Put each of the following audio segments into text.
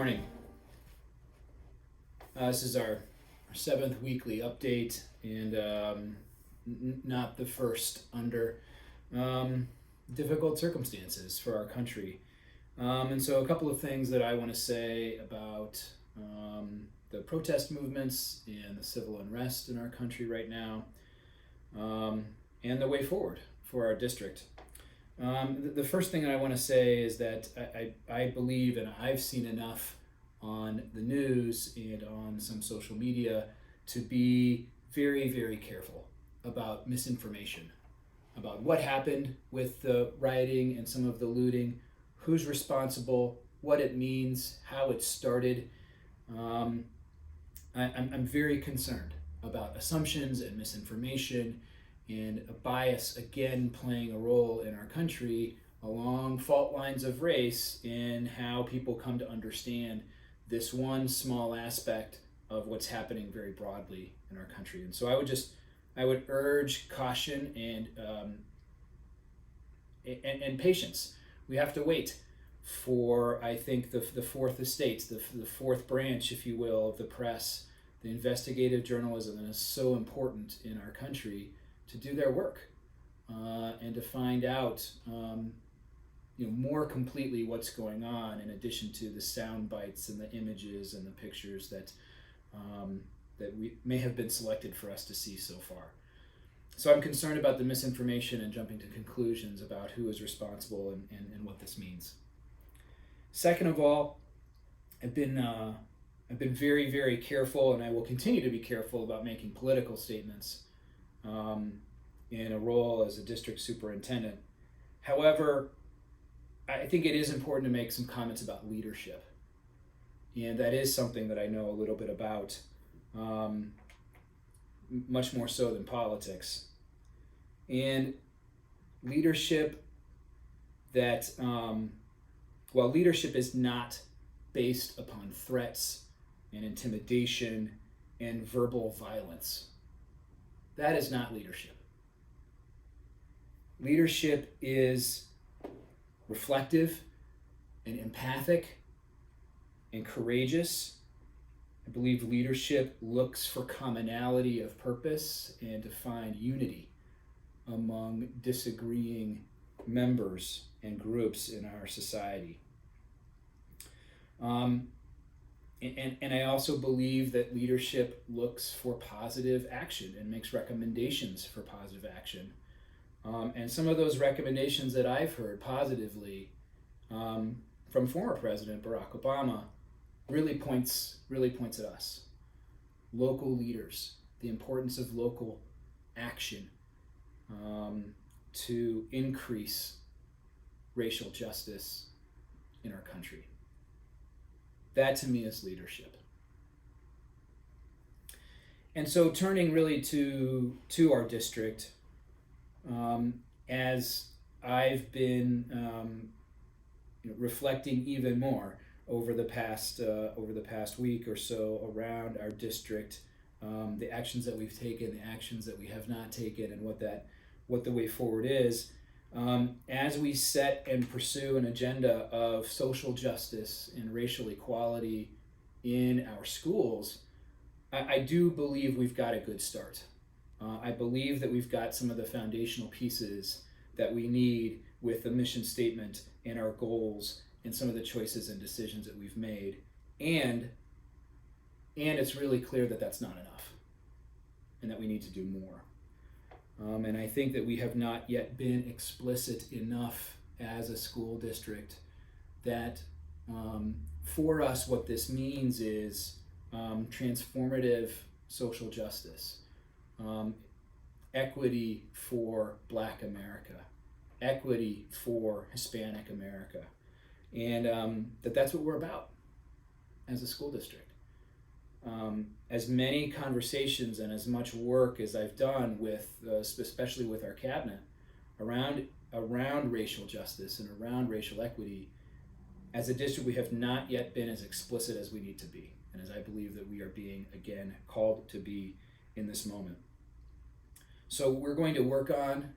morning. This is our seventh weekly update, and not the first under difficult circumstances for our country. And so, a couple of things that I want to say about the protest movements and the civil unrest in our country right now, and the way forward for our district. The first thing that I want to say is that I believe, and I've seen enough on the news and on some social media to be very, very careful about misinformation, about what happened with the rioting and some of the looting, who's responsible, what it means, how it started. I'm very concerned about assumptions and misinformation and a bias again playing a role in our country along fault lines of race in how people come to understand this one small aspect of what's happening very broadly in our country. And so I would urge caution and patience. We have to wait for, I think, the fourth estate, the fourth branch, if you will, of the press, the investigative journalism that is so important in our country, to do their work and to find out more completely what's going on, in addition to the sound bites and the images and the pictures that we may have been selected for us to see so far. So I'm concerned about the misinformation and jumping to conclusions about who is responsible and what this means. Second of all, I've been very, very careful, and I will continue to be careful about making political statements in a role as a district superintendent. However, I think it is important to make some comments about leadership. And that is something that I know a little bit about, much more so than politics. And leadership that, leadership is not based upon threats and intimidation and verbal violence. That is not leadership. Leadership is reflective and empathic and courageous. I believe leadership looks for commonality of purpose and to find unity among disagreeing members and groups in our society. And I also believe that leadership looks for positive action and makes recommendations for positive action. And some of those recommendations that I've heard positively from former President Barack Obama really points at us, local leaders, the importance of local action to increase racial justice in our country. That to me is leadership. And so turning really to our district, as I've been reflecting even more over the past week or so around our district, the actions that we've taken, the actions that we have not taken, and what the way forward is, as we set and pursue an agenda of social justice and racial equality in our schools. I do believe we've got a good start. I believe that we've got some of the foundational pieces that we need with the mission statement and our goals and some of the choices and decisions that we've made. And it's really clear that that's not enough and that we need to do more. And I think that we have not yet been explicit enough as a school district that for us what this means is transformative social justice, equity for Black America, equity for Hispanic America, and that's what we're about as a school district. As many conversations and as much work as I've done with, especially with our cabinet, around racial justice and around racial equity, as a district we have not yet been as explicit as we need to be, and as I believe that we are being again called to be in this moment. So we're going to work on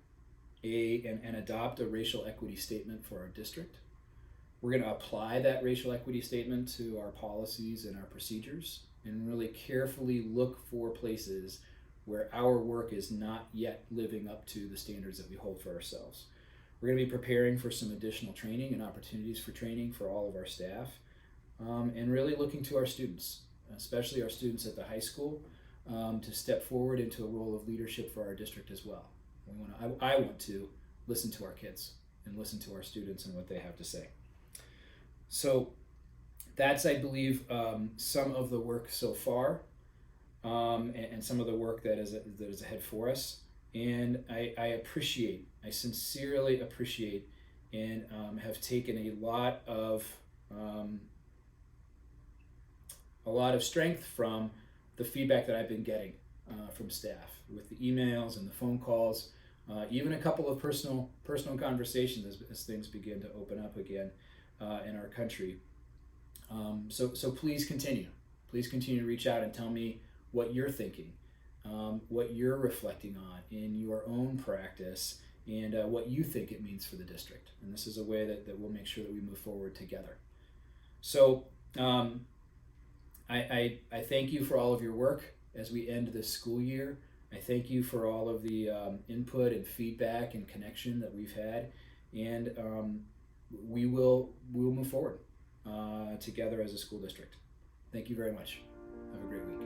and adopt a racial equity statement for our district. We're going to apply that racial equity statement to our policies and our procedures and really carefully look for places where our work is not yet living up to the standards that we hold for ourselves. We're going to be preparing for some additional training and opportunities for training for all of our staff, and really looking to our students, especially our students at the high school, to step forward into a role of leadership for our district as well. I want to listen to our kids and listen to our students and what they have to say. So that's, I believe, some of the work so far, and some of the work that is ahead for us. And I sincerely appreciate, and have taken a lot of strength from the feedback that I've been getting from staff with the emails and the phone calls, even a couple of personal conversations as things begin to open up again in our country. So please continue to reach out and tell me what you're thinking, what you're reflecting on in your own practice, and what you think it means for the district. And this is a way that we'll make sure that we move forward together. So I thank you for all of your work as we end this school year. I thank you for all of the input and feedback and connection that we've had, and we will move forward together as a school district. Thank you very much. Have a great week.